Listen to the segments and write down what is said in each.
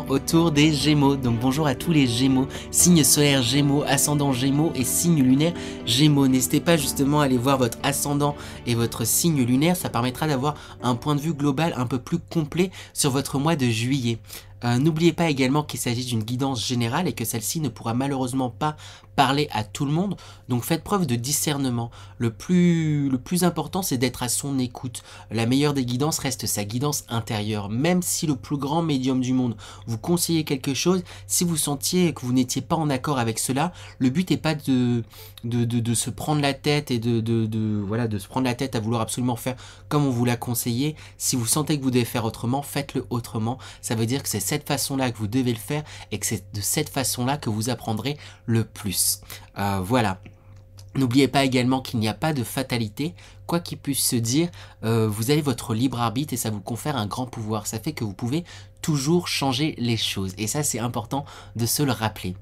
autour des Gémeaux. Donc bonjour à tous les Gémeaux, signe solaire Gémeaux, ascendant Gémeaux et signe lunaire Gémeaux. N'hésitez pas justement à aller voir votre ascendant et votre signe lunaire, ça permettra d'avoir un point de vue global un peu plus complet sur votre mois de juillet. N'oubliez pas également qu'il s'agit d'une guidance générale et que celle-ci ne pourra malheureusement pas parler à tout le monde, donc faites preuve de discernement. Le plus important, c'est d'être à son écoute. La meilleure des guidances reste sa guidance intérieure. Même si le plus grand médium du monde vous conseillait quelque chose, si vous sentiez que vous n'étiez pas en accord avec cela, le but n'est pas de se prendre la tête et de se prendre la tête à vouloir absolument faire comme on vous l'a conseillé. Si vous sentez que vous devez faire autrement, faites-le autrement. Ça veut dire que c'est cette façon-là que vous devez le faire et que c'est de cette façon-là que vous apprendrez le plus. Voilà. N'oubliez pas également qu'il n'y a pas de fatalité. Quoi qu'il puisse se dire, vous avez votre libre arbitre et ça vous confère un grand pouvoir. Ça fait que vous pouvez toujours changer les choses. Et ça, c'est important de se le rappeler.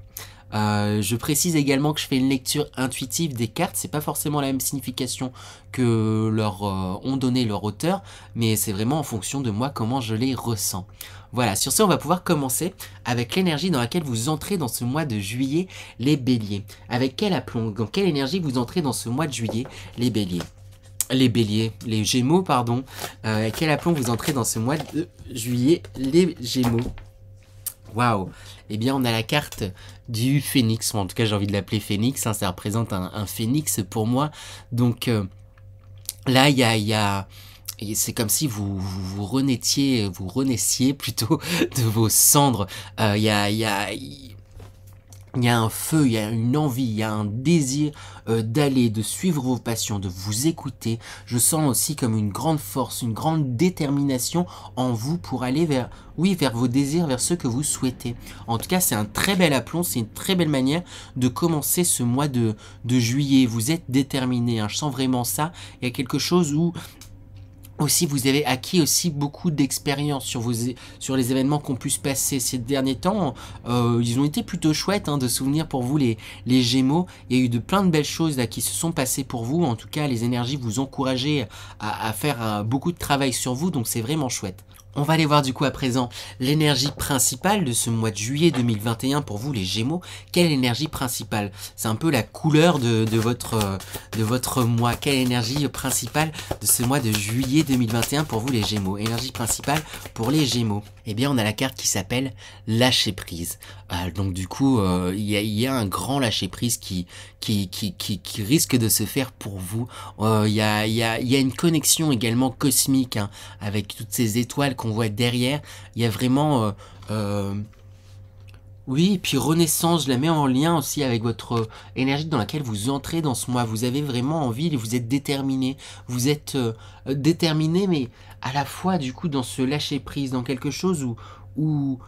Je précise également que je fais une lecture intuitive des cartes, c'est pas forcément la même signification que leur ont donné leur auteur, mais c'est vraiment en fonction de moi comment je les ressens. Voilà, sur ce on va pouvoir commencer avec l'énergie dans laquelle vous entrez dans ce mois de juillet, les béliers. Avec quel aplomb, dans quelle énergie vous entrez dans ce mois de juillet, les béliers? Les gémeaux, pardon. Quel aplomb vous entrez dans ce mois de juillet, les gémeaux? Waouh! Eh bien, on a la carte du phénix, en tout cas j'ai envie de l'appeler phénix, hein, ça représente un phénix pour moi. Donc là, c'est comme si vous renaissiez plutôt de vos cendres. Il y a un feu, il y a une envie, il y a un désir d'aller, de suivre vos passions, de vous écouter. Je sens aussi comme une grande force, une grande détermination en vous pour aller vers vos désirs, vers ceux que vous souhaitez. En tout cas, c'est un très bel aplomb, c'est une très belle manière de commencer ce mois de juillet. Vous êtes déterminé, hein, je sens vraiment ça. Il y a quelque chose où aussi, vous avez acquis aussi beaucoup d'expérience sur les événements qu'on pu se passer ces derniers temps. Ils ont été plutôt chouettes, hein, de souvenirs pour vous les Gémeaux. Il y a eu plein de belles choses là qui se sont passées pour vous. En tout cas, les énergies vous encouragent à faire beaucoup de travail sur vous, donc c'est vraiment chouette. On va aller voir du coup à présent l'énergie principale de ce mois de juillet 2021 pour vous les Gémeaux. Quelle énergie principale? C'est un peu la couleur de votre mois. Quelle énergie principale de ce mois de juillet 2021 pour vous les Gémeaux? Énergie principale pour les Gémeaux. Eh bien on a la carte qui s'appelle lâcher prise. Donc du coup il y a un grand lâcher prise qui risque de se faire pour vous. Il y a une connexion également cosmique, hein, avec toutes ces étoiles qu'on voit derrière. Il y a vraiment oui, et puis renaissance, je la mets en lien aussi avec votre énergie dans laquelle vous entrez dans ce mois. Vous avez vraiment envie et vous êtes déterminé. Vous êtes déterminé, mais à la fois du coup dans ce lâcher prise, dans quelque chose où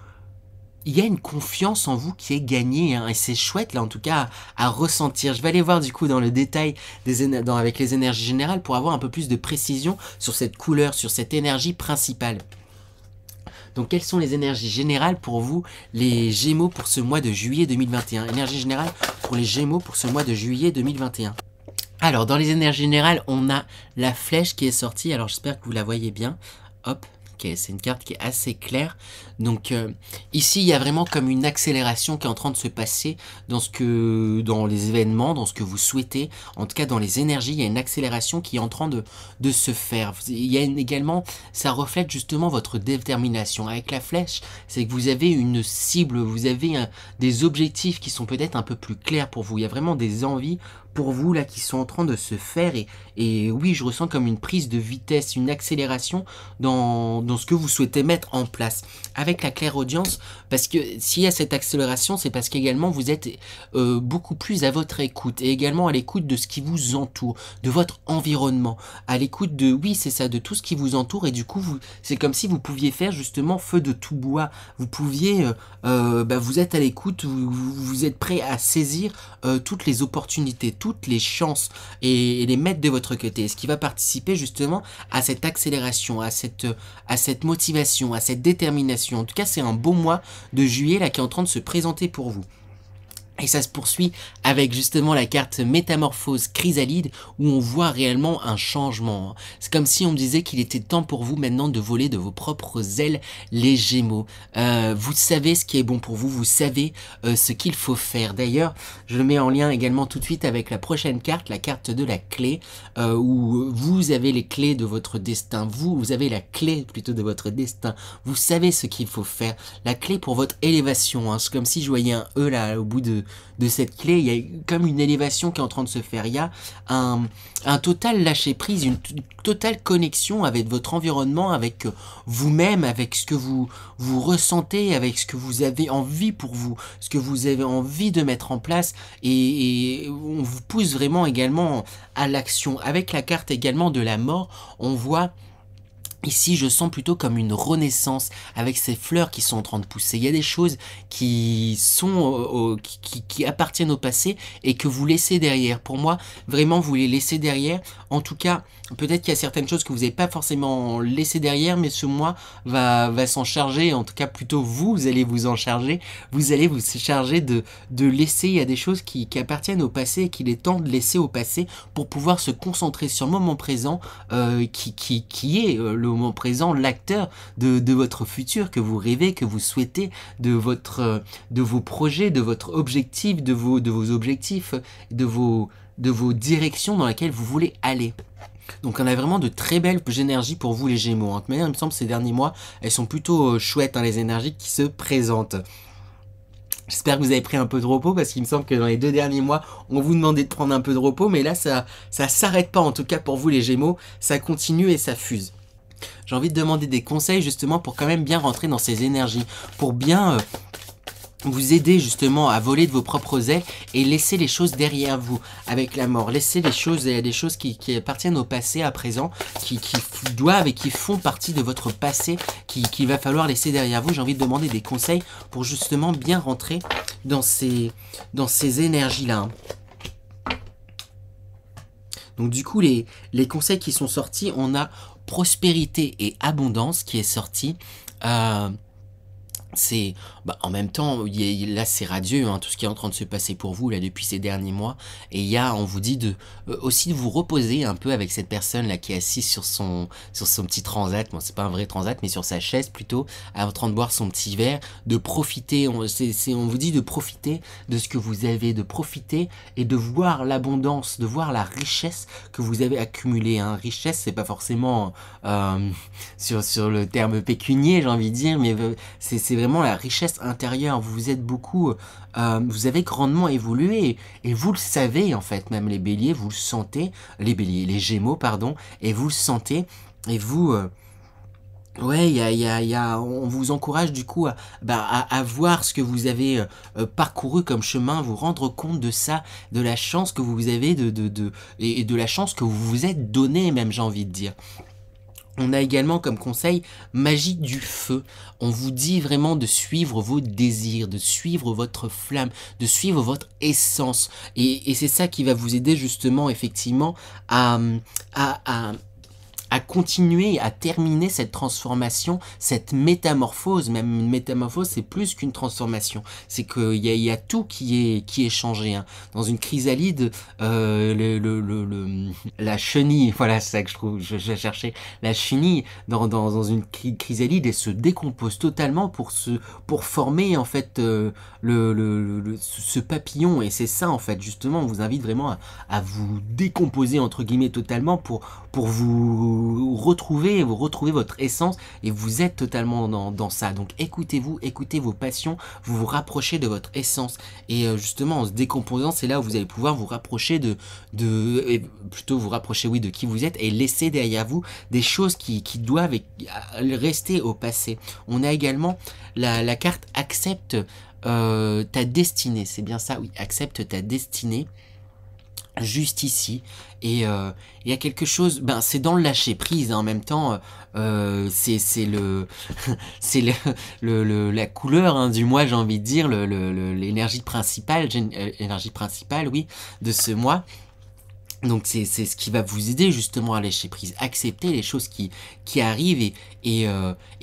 il y a une confiance en vous qui est gagnée, hein, et c'est chouette là en tout cas à ressentir. Je vais aller voir du coup dans le détail avec les énergies générales pour avoir un peu plus de précision sur cette couleur, sur cette énergie principale. Donc quelles sont les énergies générales pour vous les Gémeaux pour ce mois de juillet 2021? Énergie générale pour les Gémeaux pour ce mois de juillet 2021. Alors dans les énergies générales on a la flèche qui est sortie, alors j'espère que vous la voyez bien. Hop. Okay, c'est une carte qui est assez claire. Donc ici, il y a vraiment comme une accélération qui est en train de se passer dans les événements, dans ce que vous souhaitez. En tout cas, dans les énergies, il y a une accélération qui est en train de se faire. Il y a également, ça reflète justement votre détermination. Avec la flèche, c'est que vous avez une cible, vous avez des objectifs qui sont peut-être un peu plus clairs pour vous. Il y a vraiment des envies pour vous là qui sont en train de se faire et oui, je ressens comme une prise de vitesse, une accélération dans ce que vous souhaitez mettre en place avec la clairaudience, parce que s'il y a cette accélération, c'est parce qu'également vous êtes beaucoup plus à votre écoute et également à l'écoute de ce qui vous entoure, de votre environnement, à l'écoute de, oui c'est ça, de tout ce qui vous entoure, et du coup c'est comme si vous pouviez faire justement feu de tout bois, vous pouviez vous êtes à l'écoute, vous êtes prêt à saisir toutes les opportunités, toutes les chances et les mettre de votre côté, ce qui va participer justement à cette accélération, à cette motivation, à cette détermination. En tout cas, c'est un beau mois de juillet là qui est en train de se présenter pour vous. Et ça se poursuit avec justement la carte Métamorphose Chrysalide où on voit réellement un changement. C'est comme si on me disait qu'il était temps pour vous maintenant de voler de vos propres ailes les Gémeaux. Vous savez ce qui est bon pour vous, vous savez ce qu'il faut faire. D'ailleurs, je le mets en lien également tout de suite avec la prochaine carte, la carte de la clé, où vous avez les clés de votre destin. Vous avez la clé plutôt de votre destin. Vous savez ce qu'il faut faire. La clé pour votre élévation. Hein. C'est comme si je voyais un E là au bout de cette clé, il y a comme une élévation qui est en train de se faire. Il y a un total lâcher prise, une totale connexion avec votre environnement, avec vous-même, avec ce que vous ressentez, avec ce que vous avez envie pour vous, ce que vous avez envie de mettre en place, et on vous pousse vraiment également à l'action. Avec la carte également de la mort, on voit ici, je sens plutôt comme une renaissance avec ces fleurs qui sont en train de pousser. Il y a des choses qui sont qui appartiennent au passé et que vous laissez derrière. Pour moi, vraiment, vous les laissez derrière. En tout cas, peut-être qu'il y a certaines choses que vous n'avez pas forcément laissées derrière, mais ce mois va s'en charger. En tout cas, plutôt vous allez vous en charger. Vous allez vous charger de laisser. Il y a des choses qui appartiennent au passé et qu'il est temps de laisser au passé pour pouvoir se concentrer sur le moment présent qui est le moment présent, l'acteur de votre futur que vous rêvez, que vous souhaitez, de vos projets, de votre objectif, de vos objectifs, de vos directions dans lesquelles vous voulez aller. Donc on a vraiment de très belles énergies pour vous les Gémeaux. Hein. De toute manière, il me semble que ces derniers mois, elles sont plutôt chouettes, hein, les énergies qui se présentent. J'espère que vous avez pris un peu de repos parce qu'il me semble que dans les 2 derniers mois, on vous demandait de prendre un peu de repos, mais là, ça s'arrête pas en tout cas pour vous les Gémeaux, ça continue et ça fuse. J'ai envie de demander des conseils justement pour quand même bien rentrer dans ces énergies, pour bien vous aider justement à voler de vos propres ailes et laisser les choses derrière vous avec la mort. Laisser les choses, il y a des choses qui appartiennent au passé à présent, qui doivent et qui font partie de votre passé, qu'il va falloir laisser derrière vous. J'ai envie de demander des conseils pour justement bien rentrer dans ces énergies-là. Donc du coup, les conseils qui sont sortis, on a prospérité et abondance qui est sorti. C'est en même temps là c'est radieux hein, tout ce qui est en train de se passer pour vous là depuis ces derniers mois, et on vous dit aussi de vous reposer un peu avec cette personne là qui est assise sur son petit transat. Bon, c'est pas un vrai transat mais sur sa chaise plutôt, en train de boire son petit verre, de profiter, on vous dit de profiter de ce que vous avez, de profiter et de voir l'abondance, de voir la richesse que vous avez accumulée. Hein. Richesse, c'est pas forcément sur le terme pécunier, j'ai envie de dire, mais c'est vraiment la richesse intérieure. Vous êtes beaucoup, vous avez grandement évolué et vous le savez en fait, même les béliers, vous le sentez, les gémeaux pardon, et vous le sentez et vous... ouais, on vous encourage du coup à voir ce que vous avez parcouru comme chemin, vous rendre compte de ça, de la chance que vous avez et de la chance que vous vous êtes donné même, j'ai envie de dire. On a également comme conseil magie du feu. On vous dit vraiment de suivre vos désirs, de suivre votre flamme, de suivre votre essence. Et c'est ça qui va vous aider justement effectivement à continuer, à terminer cette transformation, cette métamorphose. Même une métamorphose, c'est plus qu'une transformation. C'est qu'il y a tout qui est changé. Hein. Dans une chrysalide, la chenille, voilà, c'est ça que je cherchais. La chenille, dans une chrysalide, elle se décompose totalement pour former, en fait, ce papillon. Et c'est ça, en fait, justement, on vous invite vraiment à vous décomposer, entre guillemets, totalement pour vous retrouver votre essence, et vous êtes totalement dans ça. Donc écoutez-vous, écoutez vos passions, vous vous rapprochez de votre essence, et justement en se décomposant, c'est là où vous allez pouvoir vous rapprocher plutôt vous rapprocher de qui vous êtes, et laisser derrière vous des choses qui doivent rester au passé. On a également la carte accepte ta destinée, c'est bien ça, oui, accepte ta destinée. Juste ici, et il y a quelque chose, c'est dans le lâcher prise, hein, en même temps, c'est la couleur hein, du mois, j'ai envie de dire, l'énergie principale, oui, de ce mois. Donc c'est ce qui va vous aider justement à lâcher prise, accepter les choses qui arrivent et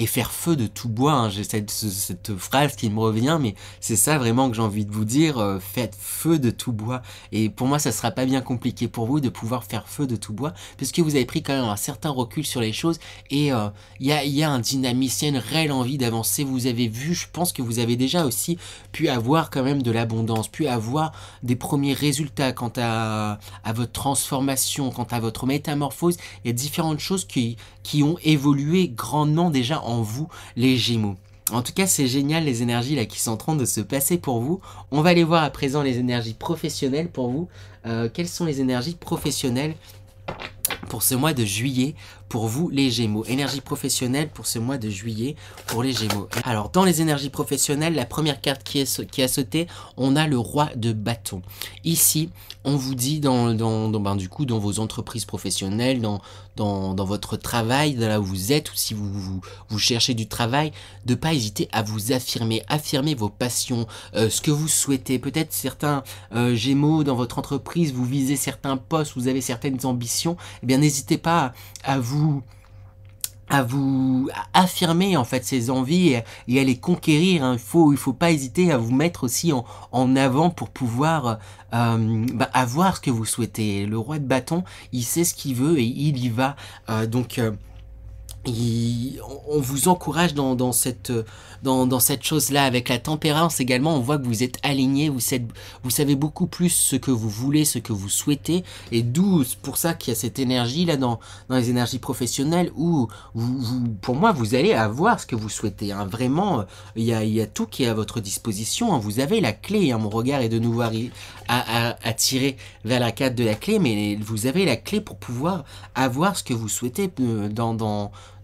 faire feu de tout bois, hein. J'ai cette phrase qui me revient, mais c'est ça vraiment que j'ai envie de vous dire, faites feu de tout bois. Et pour moi, ça sera pas bien compliqué pour vous de pouvoir faire feu de tout bois, puisque vous avez pris quand même un certain recul sur les choses et il y a un dynamisme, il y a une réelle envie d'avancer. Vous avez vu, je pense que vous avez déjà aussi pu avoir quand même de l'abondance, pu avoir des premiers résultats quant à votre transformation, quant à votre métamorphose. Il y a différentes choses qui ont évolué grandement déjà en vous, les Gémeaux. En tout cas, c'est génial les énergies là qui sont en train de se passer pour vous. On va aller voir à présent les énergies professionnelles pour vous. Quelles sont les énergies professionnelles pour ce mois de juillet pour vous les Gémeaux? Énergie professionnelle pour ce mois de juillet pour les Gémeaux. Alors dans les énergies professionnelles, la première carte qui a sauté, on a le roi de bâton. Ici, on vous dit du coup dans vos entreprises professionnelles, dans votre travail, là où vous êtes, ou si vous cherchez du travail, de pas hésiter à vous affirmer vos passions, ce que vous souhaitez. Peut-être certains Gémeaux dans votre entreprise, vous visez certains postes, vous avez certaines ambitions, eh bien n'hésitez pas à vous affirmer en fait ces envies et à les conquérir, hein. Il faut pas hésiter à vous mettre aussi en avant pour pouvoir avoir ce que vous souhaitez. Le roi de bâton, il sait ce qu'il veut et il y va. On vous encourage dans cette chose-là. Avec la tempérance également, on voit que vous êtes aligné, vous savez beaucoup plus ce que vous voulez, ce que vous souhaitez, et d'où pour ça qu'il y a cette énergie là dans les énergies professionnelles où pour moi vous allez avoir ce que vous souhaitez, hein. Vraiment, il y a tout qui est à votre disposition, hein. Vous avez la clé, hein. Mon regard est de nouveau attiré vers la carte de la clé, mais vous avez la clé pour pouvoir avoir ce que vous souhaitez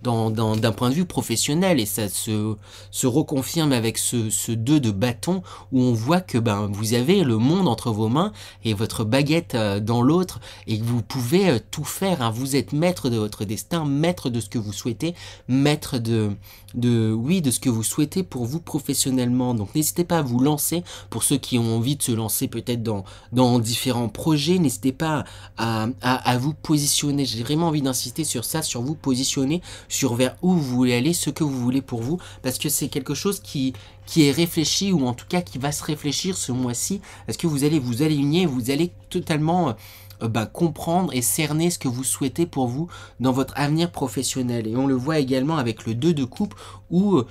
d'un point de vue professionnel, et ça se reconfirme avec ce 2 de bâton où on voit que vous avez le monde entre vos mains et votre baguette dans l'autre et que vous pouvez tout faire, hein. Vous êtes maître de votre destin, maître de ce que vous souhaitez, maître de ce que vous souhaitez pour vous professionnellement. Donc n'hésitez pas à vous lancer. Pour ceux qui ont envie de se lancer peut-être dans différents projets, n'hésitez pas à vous positionner. J'ai vraiment envie d'insister sur ça, sur vous positionner, sur vers où vous voulez aller, ce que vous voulez pour vous, parce que c'est quelque chose qui est réfléchi, ou en tout cas qui va se réfléchir ce mois-ci. Est-ce que vous allez vous aligner, vous allez totalement comprendre et cerner ce que vous souhaitez pour vous dans votre avenir professionnel. Et on le voit également avec le 2 de coupe où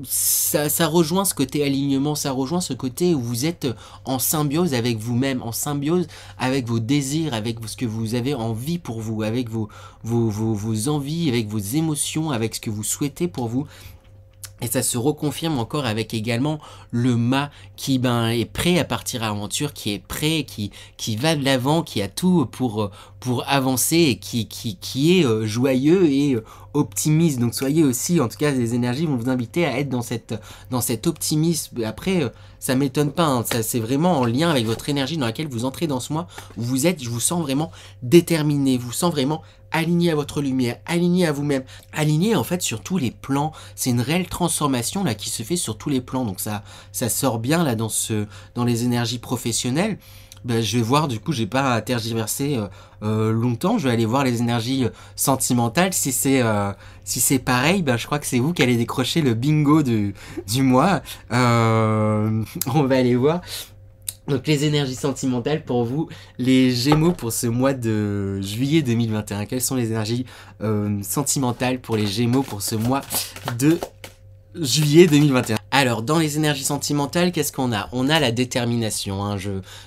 ça rejoint ce côté alignement, ça rejoint ce côté où vous êtes en symbiose avec vous-même, en symbiose avec vos désirs, avec ce que vous avez envie pour vous, avec vos envies, avec vos émotions, avec ce que vous souhaitez pour vous. Et ça se reconfirme encore avec également le mât qui est prêt à partir à l'aventure, qui est prêt, qui va de l'avant, qui a tout pour avancer et qui est joyeux et optimiste. Donc soyez aussi, en tout cas les énergies vont vous inviter à être dans cet optimisme. Après, ça m'étonne pas, hein, ça c'est vraiment en lien avec votre énergie dans laquelle vous entrez dans ce mois où vous êtes, je vous sens vraiment déterminé, je vous sens vraiment aligné à votre lumière, aligné à vous-même, aligné en fait sur tous les plans. C'est une réelle transformation là qui se fait sur tous les plans. Donc ça sort bien là dans les énergies professionnelles. Je vais voir, du coup, j'ai pas à tergiverser longtemps. Je vais aller voir les énergies sentimentales. Si c'est pareil, je crois que c'est vous qui allez décrocher le bingo du mois. On va aller voir. Donc les énergies sentimentales pour vous, les Gémeaux pour ce mois de juillet 2021. Quelles sont les énergies sentimentales pour les Gémeaux pour ce mois de juillet 2021? Alors, dans les énergies sentimentales, qu'est-ce qu'on a? On a la détermination, hein.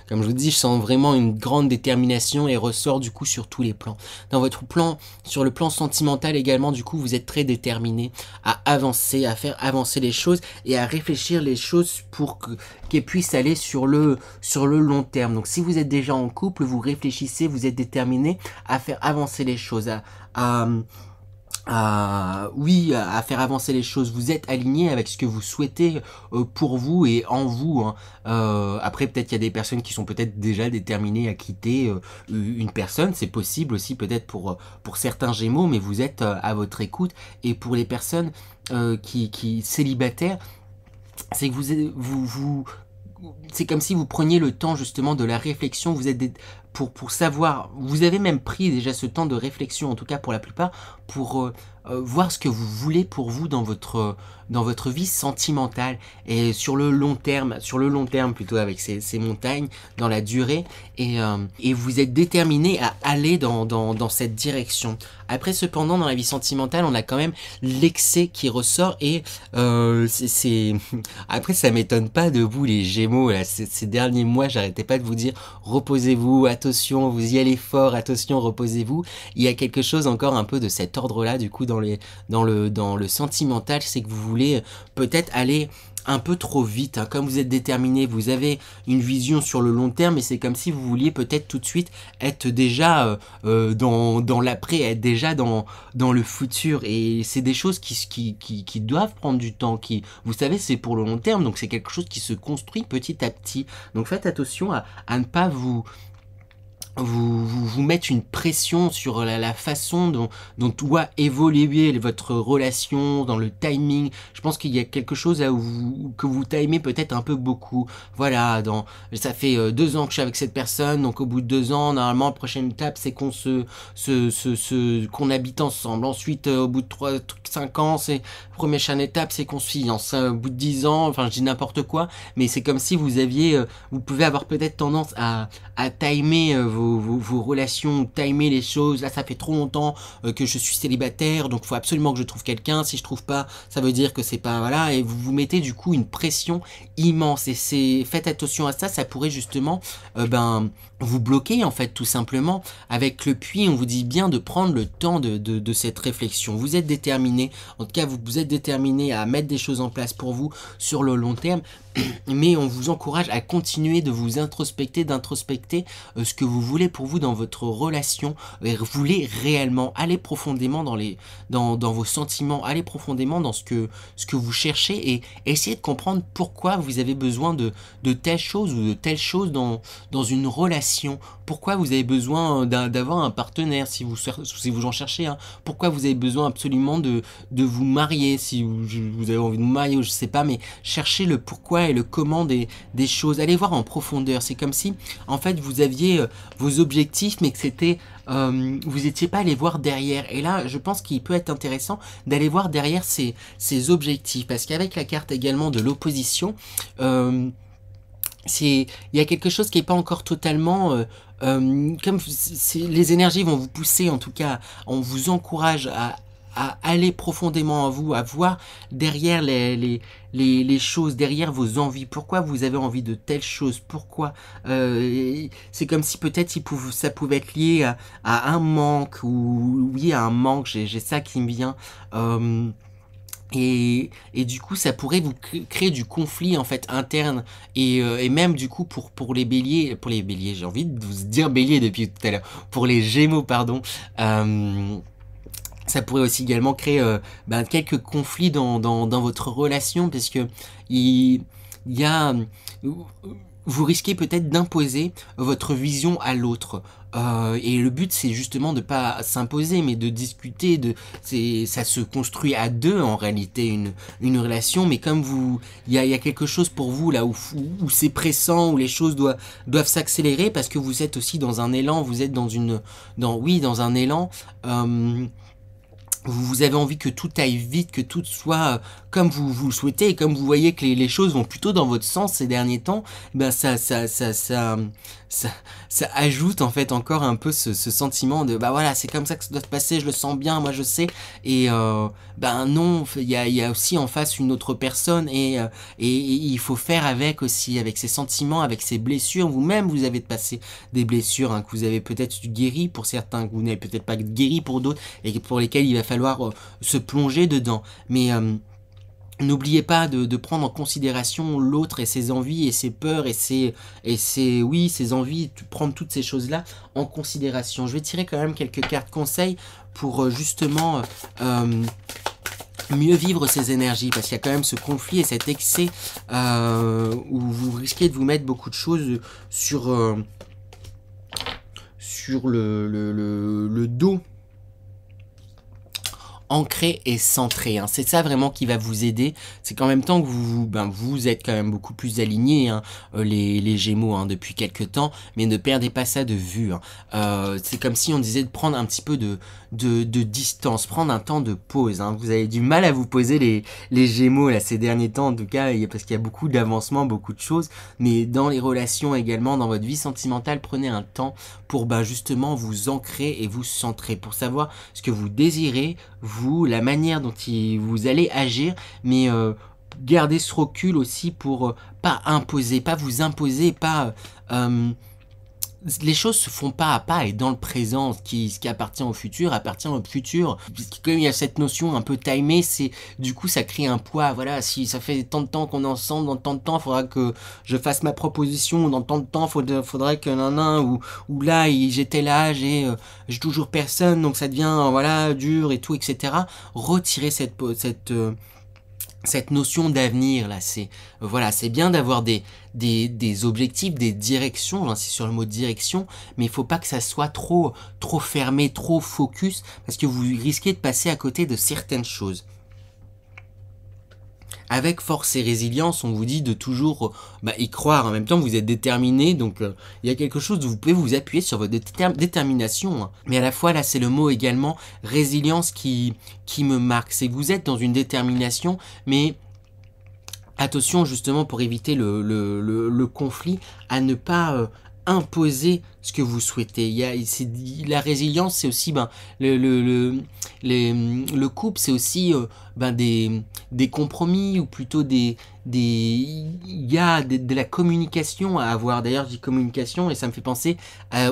Comme je vous dis, je sens vraiment une grande détermination et ressort du coup sur tous les plans. Dans votre plan, sur le plan sentimental également, du coup, vous êtes très déterminé à avancer, à faire avancer les choses et à réfléchir les choses pour qu'elles puissent aller sur le long terme. Donc, si vous êtes déjà en couple, vous réfléchissez, vous êtes déterminé à faire avancer les choses, à faire avancer les choses. Vous êtes aligné avec ce que vous souhaitez pour vous et en vous, hein. Après peut-être qu'il y a des personnes qui sont peut-être déjà déterminées à quitter une personne, c'est possible aussi peut-être pour certains Gémeaux, mais vous êtes à votre écoute. Et pour les personnes qui célibataires, c'est que c'est comme si vous preniez le temps justement de la réflexion. Vous êtes pour savoir, vous avez même pris déjà ce temps de réflexion, en tout cas pour la plupart, pour voir ce que vous voulez pour vous dans votre vie sentimentale et sur le long terme plutôt avec ces montagnes, dans la durée, et vous êtes déterminé à aller dans cette direction. Après, cependant, dans la vie sentimentale, on a quand même l'excès qui ressort et après, ça m'étonne pas de vous, les Gémeaux, là, ces derniers mois, j'arrêtais pas de vous dire, reposez-vous, attention, vous y allez fort, attention, reposez-vous. Il y a quelque chose encore un peu de cet ordre-là, du coup, dans le sentimental, c'est que vous voulez peut-être aller un peu trop vite, hein. Comme vous êtes déterminé, vous avez une vision sur le long terme, et c'est comme si vous vouliez peut-être tout de suite être déjà dans l'après, être déjà dans le futur, et c'est des choses qui doivent prendre du temps, vous savez, c'est pour le long terme, donc c'est quelque chose qui se construit petit à petit. Donc faites attention à ne pas vous mettre une pression sur la façon dont doit évoluer votre relation, dans le timing. Je pense qu'il y a quelque chose là que vous timez peut-être un peu beaucoup. Voilà, ça fait 2 ans que je suis avec cette personne, donc au bout de 2 ans, normalement, la prochaine étape, c'est qu'on qu'on habite ensemble. Ensuite, au bout de 5 ans, la prochaine étape, c'est qu'on se fiance. Au bout de 10 ans, enfin, je dis n'importe quoi, mais c'est comme si vous pouvez avoir peut-être tendance à timer vos relations, timer les choses. Là, ça fait trop longtemps que je suis célibataire, donc il faut absolument que je trouve quelqu'un. Si je trouve pas, ça veut dire que c'est pas, voilà, et vous vous mettez du coup une pression immense, et faites attention à ça, ça pourrait justement vous bloquer, en fait, tout simplement. Avec le puits, on vous dit bien de prendre le temps de cette réflexion. Vous êtes déterminé, en tout cas vous êtes déterminé à mettre des choses en place pour vous sur le long terme, mais on vous encourage à continuer de vous d'introspecter ce que vous voulez pour vous dans votre relation. Vous voulez réellement aller profondément dans vos sentiments, aller profondément dans ce que vous cherchez, et essayer de comprendre pourquoi vous avez besoin de telles choses ou de telles choses dans une relation. Pourquoi vous avez besoin d'avoir un partenaire si vous en cherchez un. Pourquoi vous avez besoin absolument de vous marier si vous avez envie de vous marier, ou je sais pas, mais cherchez le pourquoi et le comment des choses. Allez voir en profondeur. C'est comme si, en fait, vous aviez vos objectifs, mais que c'était vous n'étiez pas allé voir derrière. Et là, je pense qu'il peut être intéressant d'aller voir derrière ces objectifs, parce qu'avec la carte également de l'opposition, il y a quelque chose qui n'est pas encore totalement comme les énergies vont vous pousser, en tout cas, on vous encourage à aller profondément en vous, à voir derrière les choses, derrière vos envies. Pourquoi vous avez envie de telles choses? Pourquoi c'est comme si peut-être ça pouvait être lié à un manque, ou oui, à un manque, j'ai ça qui me vient. Et du coup, ça pourrait vous créer du conflit, en fait, interne, et même du coup pour les béliers, j'ai envie de vous dire bélier depuis tout à l'heure, pour les gémeaux, pardon. Ça pourrait aussi également créer quelques conflits dans votre relation, parce que il y a, vous risquez peut-être d'imposer votre vision à l'autre. Et le but, c'est justement de pas s'imposer, mais de discuter. Ça se construit à deux, en réalité, une relation. Mais comme il y a quelque chose pour vous là où c'est pressant, où les choses doivent s'accélérer, parce que vous êtes aussi dans un élan. Vous êtes dans un élan. Vous avez envie que tout aille vite, que tout soit comme vous le souhaitez, et comme vous voyez que les choses vont plutôt dans votre sens ces derniers temps, ça ajoute en fait encore un peu ce sentiment de voilà, c'est comme ça que ça doit se passer, je le sens bien, moi je sais, et non, il y a aussi en face une autre personne, et il faut faire avec aussi, avec ses sentiments, avec ses blessures. Vous-même, vous avez passé des blessures, hein, que vous avez peut-être guéri pour certains, que vous n'avez peut-être pas guéri pour d'autres, et pour lesquels il va falloir se plonger dedans. Mais n'oubliez pas de prendre en considération l'autre et ses envies et ses peurs et ses envies, prendre toutes ces choses-là en considération. Je vais tirer quand même quelques cartes conseils pour justement mieux vivre ces énergies, parce qu'il y a quand même ce conflit et cet excès où vous risquez de vous mettre beaucoup de choses sur le dos. ancré et centré, hein. C'est ça vraiment qui va vous aider. C'est qu'en même temps que vous êtes quand même beaucoup plus alignés, hein, les Gémeaux, hein, depuis quelques temps, mais ne perdez pas ça de vue, hein. C'est comme si on disait de prendre un petit peu de distance, prendre un temps de pause, hein. Vous avez du mal à vous poser les Gémeaux là ces derniers temps, en tout cas, parce qu'il y a beaucoup d'avancements, beaucoup de choses, mais dans les relations également, dans votre vie sentimentale, prenez un temps pour justement vous ancrer et vous centrer, pour savoir ce que vous désirez, vous, la manière dont vous allez agir, mais gardez ce recul aussi pour pas imposer, pas vous imposer, pas... les choses se font pas à pas et dans le présent, ce qui appartient au futur appartient au futur. Comme il y a cette notion un peu timée, c'est du coup ça crée un poids. Voilà, si ça fait tant de temps qu'on est ensemble, dans tant de temps, il faudra que je fasse ma proposition. Dans tant de temps, faudrait que ou là j'étais là, j'ai toujours personne, donc ça devient voilà dur et tout, etc. Retirer cette notion d'avenir là, c'est voilà, c'est bien d'avoir des objectifs, des directions, j'insiste sur le mot direction, mais il faut pas que ça soit trop fermé, trop focus, parce que vous risquez de passer à côté de certaines choses. Avec force et résilience, on vous dit de toujours y croire. En même temps, vous êtes déterminé, donc il y a quelque chose où vous pouvez vous appuyer sur votre détermination, hein. Mais à la fois, là, c'est le mot également résilience qui me marque. C'est que vous êtes dans une détermination, mais attention justement pour éviter le conflit, à ne pas imposer ce que vous souhaitez. La résilience, c'est aussi le couple, c'est aussi des compromis, ou plutôt il y a de la communication à avoir. D'ailleurs, je dis communication et ça me fait penser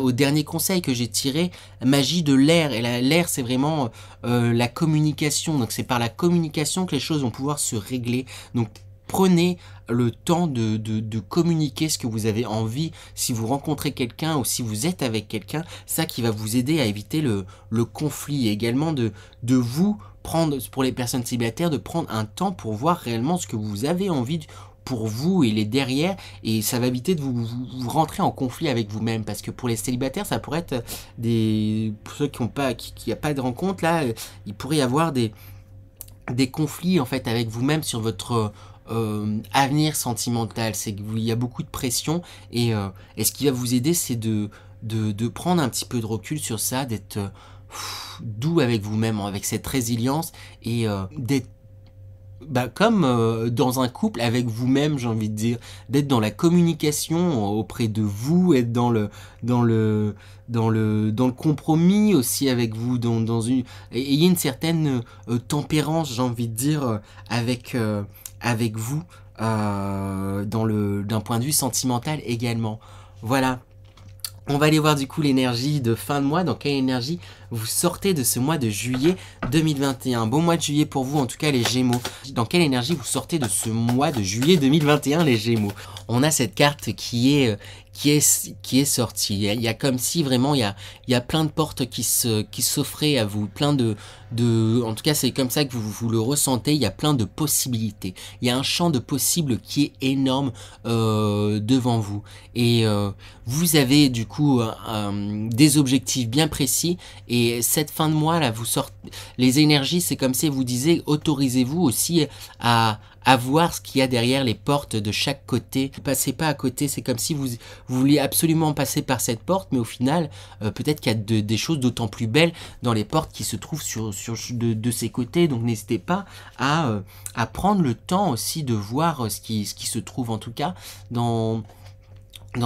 au dernier conseil que j'ai tiré, magie de l'air. Et l'air, c'est vraiment la communication. Donc c'est par la communication que les choses vont pouvoir se régler. Donc prenez le temps de communiquer ce que vous avez envie. Si vous rencontrez quelqu'un ou si vous êtes avec quelqu'un, ça qui va vous aider à éviter le conflit. Et également de vous prendre, pour les personnes célibataires, de prendre un temps pour voir réellement ce que vous avez envie pour vous et les derrière, et ça va éviter de vous rentrer en conflit avec vous-même, parce que pour les célibataires, ça pourrait être pour ceux qui n'ont pas, qui a pas de rencontre, là, il pourrait y avoir des conflits en fait avec vous-même sur votre avenir sentimental. C'est qu'il y a beaucoup de pression, et ce qui va vous aider, c'est de prendre un petit peu de recul sur ça, d'être doux avec vous-même, avec cette résilience, et d'être comme dans un couple avec vous-même, j'ai envie de dire, d'être dans la communication auprès de vous, être dans le compromis aussi avec vous, ayez une certaine tempérance, j'ai envie de dire, avec vous, d'un point de vue sentimental également. Voilà. On va aller voir du coup l'énergie de fin de mois, dans quelle énergie vous sortez de ce mois de juillet 2021. Bon mois de juillet pour vous, en tout cas les Gémeaux. Dans quelle énergie vous sortez de ce mois de juillet 2021 les Gémeaux? On a cette carte qui est sortie. Il y a comme si vraiment il y a plein de portes qui s'offraient à vous, plein en tout cas c'est comme ça que vous le ressentez. Il y a plein de possibilités. Il y a un champ de possibles qui est énorme devant vous, et vous avez du coup des objectifs bien précis. Et cette fin de mois là, vous sortez les énergies, c'est comme si vous disiez, autorisez-vous aussi à voir ce qu'il y a derrière les portes de chaque côté. Ne passez pas à côté, c'est comme si vous vouliez absolument passer par cette porte, mais au final, peut-être qu'il y a des choses d'autant plus belles dans les portes qui se trouvent de ces côtés. Donc n'hésitez pas à prendre le temps aussi de voir ce qui se trouve, en tout cas, dans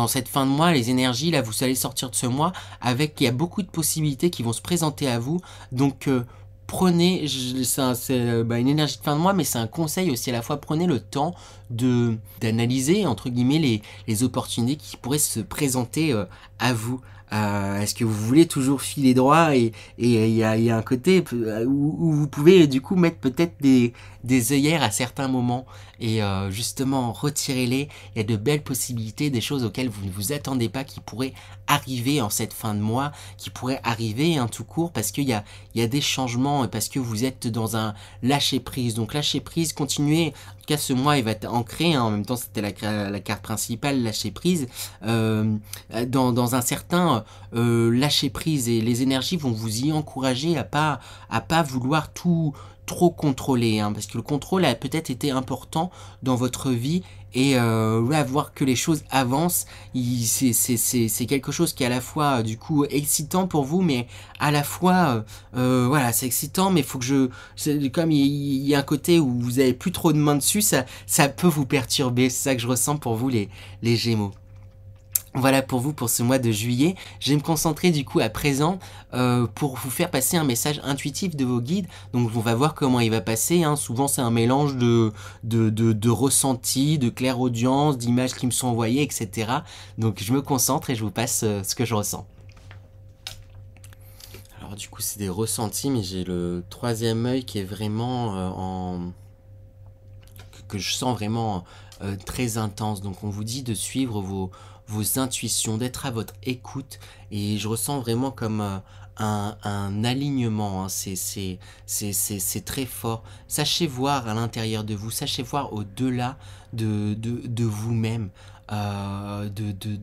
cette fin de mois. Les énergies, là, vous allez sortir de ce mois il y a beaucoup de possibilités qui vont se présenter à vous. Donc, prenez, c'est une énergie de fin de mois, mais c'est un conseil aussi à la fois. Prenez le temps d'analyser, entre guillemets, les opportunités qui pourraient se présenter à vous. Est-ce que vous voulez toujours filer droit, et il y a un côté où vous pouvez du coup mettre peut-être des œillères à certains moments, et justement retirez-les. Il y a de belles possibilités, des choses auxquelles vous ne vous attendez pas qui pourraient arriver en cette fin de mois, qui pourraient arriver tout court, parce qu'il y a des changements, et parce que vous êtes dans un lâcher prise. Donc lâcher prise, continuez cas ce mois il va être ancré, hein, en même temps c'était la carte principale, lâcher prise, dans un certain lâcher prise, et les énergies vont vous y encourager à pas vouloir tout trop contrôler, hein, parce que le contrôle a peut-être été important dans votre vie, et ouais, voir que les choses avancent, c'est quelque chose qui est à la fois du coup excitant pour vous, mais à la fois voilà, c'est excitant, mais faut que comme il y a un côté où vous avez plus trop de main dessus, ça peut vous perturber. C'est ça que je ressens pour vous, les Gémeaux. Voilà pour vous pour ce mois de juillet. Je vais me concentrer du coup à présent pour vous faire passer un message intuitif de vos guides. Donc on va voir comment il va passer, hein. Souvent c'est un mélange de ressentis, de clairaudience, d'images qui me sont envoyées, etc. Donc je me concentre et je vous passe ce que je ressens. Alors du coup c'est des ressentis, mais j'ai le troisième œil qui est vraiment que je sens vraiment très intense. Donc on vous dit de suivre vos intuitions, d'être à votre écoute, et je ressens vraiment comme un alignement, hein. C'est très fort. Sachez voir à l'intérieur de vous, sachez voir au-delà de vous-même. Il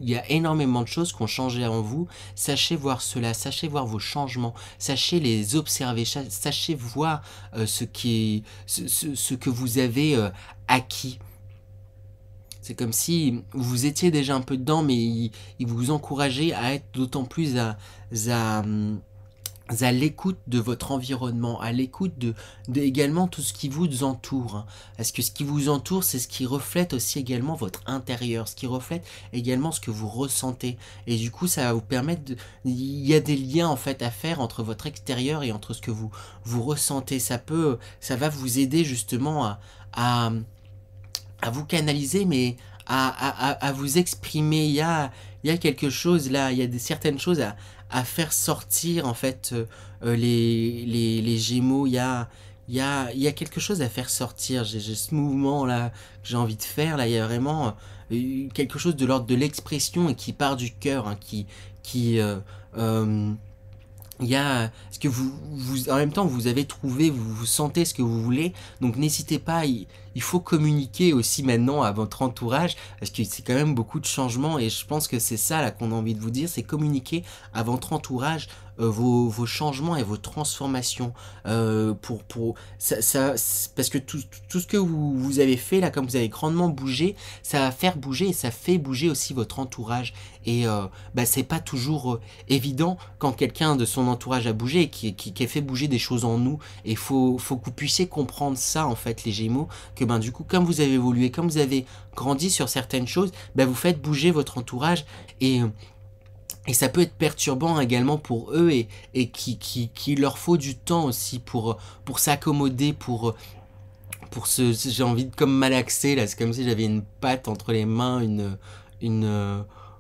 y a énormément de choses qui ont changé en vous. Sachez voir cela, sachez voir vos changements, sachez les observer, sachez voir ce que vous avez acquis. C'est comme si vous étiez déjà un peu dedans, mais il vous encourageait à être d'autant plus à l'écoute de votre environnement, à l'écoute de également tout ce qui vous entoure, hein. Parce que ce qui vous entoure, c'est ce qui reflète aussi également votre intérieur, ce qui reflète également ce que vous ressentez. Et du coup, ça va vous permettre il y a des liens en fait à faire entre votre extérieur et entre ce que vous ressentez. Ça va vous aider justement à vous canaliser, mais à vous exprimer. Il y a quelque chose là, il y a certaines choses à faire sortir en fait, les Gémeaux. Il y a quelque chose à faire sortir. J'ai ce mouvement là que j'ai envie de faire. Là, il y a vraiment quelque chose de l'ordre de l'expression et qui part du cœur, hein, qui il y a ce que en même temps vous avez trouvé, vous sentez ce que vous voulez, donc n'hésitez pas, il faut communiquer aussi maintenant à votre entourage, parce que c'est quand même beaucoup de changements, et je pense que c'est ça là qu'on a envie de vous dire, c'est communiquer à votre entourage vos changements et vos transformations, parce que tout ce que vous avez fait là, comme vous avez grandement bougé, ça va faire bouger, et ça fait bouger aussi votre entourage, et c'est pas toujours évident quand quelqu'un de son entourage a bougé et qui a fait bouger des choses en nous, et faut que vous puissiez comprendre ça en fait, les Gémeaux, que du coup comme vous avez évolué, comme vous avez grandi sur certaines choses, vous faites bouger votre entourage, et ça peut être perturbant également pour eux, et qu'il leur faut du temps aussi pour s'accommoder, j'ai envie de comme malaxer là, c'est comme si j'avais une patte entre les mains,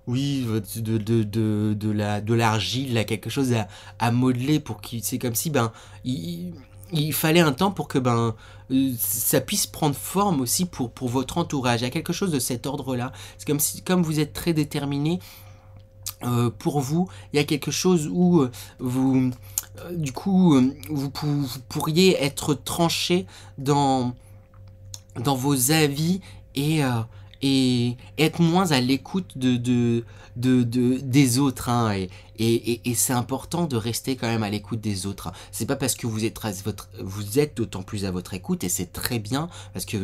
oui, de l'argile là, quelque chose à modeler, pour qu'il, c'est comme si il fallait un temps pour que ça puisse prendre forme aussi pour votre entourage. Il y a quelque chose de cet ordre-là. C'est comme si, comme vous êtes très déterminé, pour vous, il y a quelque chose où du coup, vous pourriez être tranché dans vos avis, et être moins à l'écoute des autres, hein, et c'est important de rester quand même à l'écoute des autres, hein. C'est pas parce que vous êtes d'autant plus à votre écoute, et c'est très bien, parce que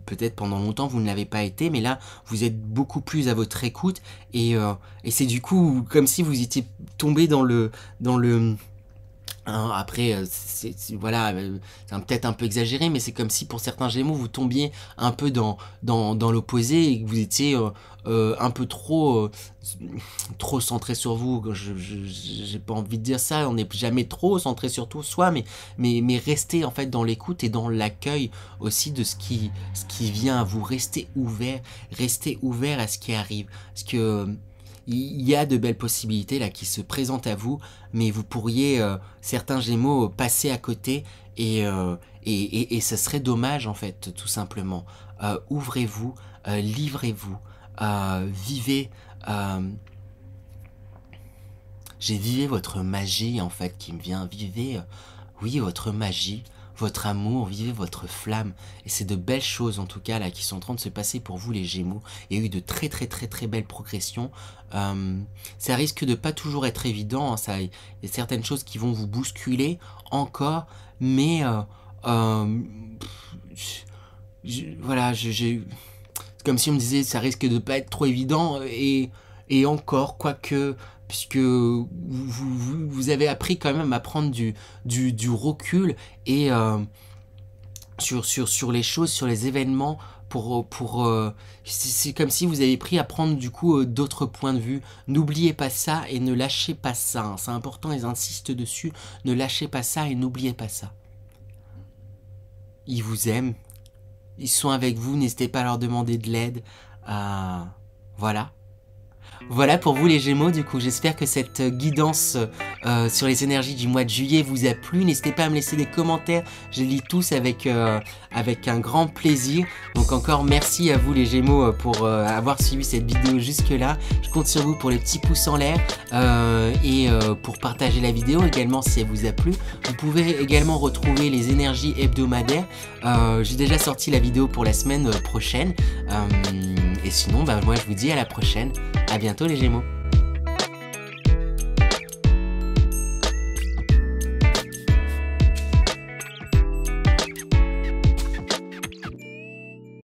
peut-être pendant longtemps vous ne l'avez pas été, mais là vous êtes beaucoup plus à votre écoute, et c'est du coup comme si vous étiez tombé dans le hein, après, voilà, c'est peut-être un peu exagéré, mais c'est comme si pour certains Gémeaux vous tombiez un peu dans l'opposé, et que vous étiez un peu trop centré sur vous. J'ai pas envie de dire ça, on n'est jamais trop centré sur tout soi, mais restez en fait dans l'écoute et dans l'accueil aussi de ce qui vient à vous. Restez ouvert à ce qui arrive, parce que il y a de belles possibilités là qui se présentent à vous, mais vous pourriez, certains Gémeaux, passer à côté, et ce serait dommage en fait, tout simplement. Ouvrez-vous, livrez-vous, vivez. Vivez votre magie en fait qui me vient. Vivez, oui, votre magie, votre amour, vivez votre flamme. Et c'est de belles choses en tout cas là qui sont en train de se passer pour vous les Gémeaux. Il y a eu de très très très très belles progressions. Ça risque de pas toujours être évident, hein, il y a certaines choses qui vont vous bousculer encore, mais voilà, c'est comme si on me disait ça risque de pas être trop évident et encore, quoique, puisque vous avez appris quand même à prendre du recul et sur les choses, sur les événements, c'est comme si vous avez appris à prendre du coup d'autres points de vue. N'oubliez pas ça et ne lâchez pas ça, hein. C'est important, ils insistent dessus. Ne lâchez pas ça et n'oubliez pas ça. Ils vous aiment, ils sont avec vous, n'hésitez pas à leur demander de l'aide. Voilà. Voilà pour vous les Gémeaux, du coup j'espère que cette guidance sur les énergies du mois de juillet vous a plu. N'hésitez pas à me laisser des commentaires, je les lis tous avec un grand plaisir. Donc encore merci à vous les Gémeaux pour avoir suivi cette vidéo jusque là. Je compte sur vous pour les petits pouces en l'air et pour partager la vidéo également si elle vous a plu. Vous pouvez également retrouver les énergies hebdomadaires. J'ai déjà sorti la vidéo pour la semaine prochaine. Et sinon, moi je vous dis à la prochaine. À bientôt les Gémeaux.